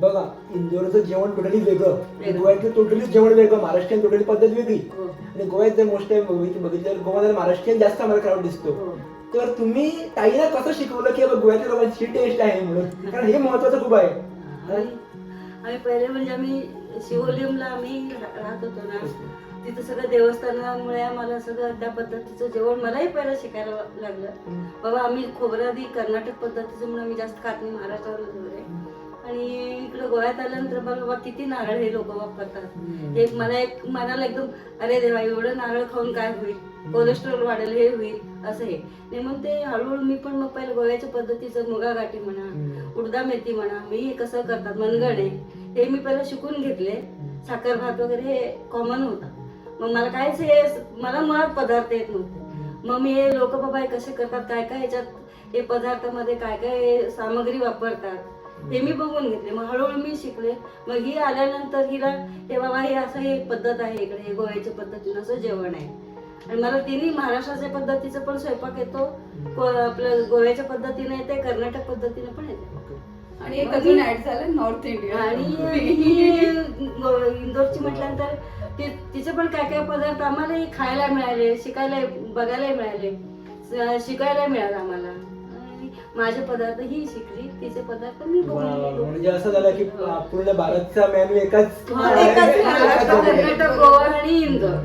बघा इंदोरचं जेवण टोटली वेगळं, गोव्यातलं टोटली जेवण वेगळं, महाराष्ट्रीयन टोटली पद्धत वेगळी. आणि गोव्यात जर मोस्ट टाइम बघितलं गोव्यात महाराष्ट्रीयन जास्त आम्हाला क्राऊड दिसतो. तर तुम्ही ताईला कसं शिकवलं की गोव्यातल्या लोकांची टेस्ट आहे म्हणून, कारण हे महत्वाचं खूप आहे. आम्ही पहिले म्हणजे आम्ही शिवोलीमला आम्ही राहत होतो ना, तिथं सगळं देवस्थानामुळे आम्हाला सगळं त्या पद्धतीचं जेवण मलाही पहिलं शिकायला लागलं. बाबा आम्ही खोबरं आधी कर्नाटक पद्धतीचं म्हणून आम्ही जास्त खात नाही, महाराष्ट्रावरच वगैरे. आणि इकडं गोव्यात आल्यानंतर मला बाबा किती नारळ हे लोक वापरतात. एक मनाला एकदम अरे देवा एवढं नारळ खाऊन काय होईल, कोलेस्ट्रॉल वाढेल, हे होईल असं हे नाही. मग ते हळूहळू मी पण मग पहिलं गोव्याच्या पद्धतीचं मुगा गाठी म्हणा, उडदा मेथी म्हणा, मी कसं करतात मनगणे हे मी पहिलं शिकून घेतले. साखर भात वगैरे हे कॉमन होता. मग मला काहीच हे मला मुळात पदार्थ येत नव्हते. मग मी हे लोक बाबा हे कसे करतात, काय काय ह्याच्यात हे पदार्थामध्ये काय काय सामग्री वापरतात हे मी बघून घेतले. मग हळूहळू मी शिकले. मग ही आल्यानंतर हिला हे बाबा हे असं हे पद्धत आहे इकडे, हे गोव्याच्या पद्धतीनं असं जेवण आहे. आणि मला तिन्ही महाराष्ट्राच्या पद्धतीचं पण स्वयंपाक येतो, आपलं गोव्याच्या पद्धतीने येते, कर्नाटक पद्धतीने पण येते. आणि एक अजून ऍड झालं नॉर्थ इंडियन. आणि इंदोरची म्हटल्यानंतर तिचे पण काय काय पदार्थ आम्हालाही खायला मिळाले, शिकायला बघायला मिळाले, शिकायला मिळालं आम्हाला. माझे पदार्थ ही शिकली, तिचे पदार्थ मी बघून. म्हणजे असं झालं की पूर्ण भारतचा मेनू एकाच कर्नाटक, गोवा आणि इंदोर.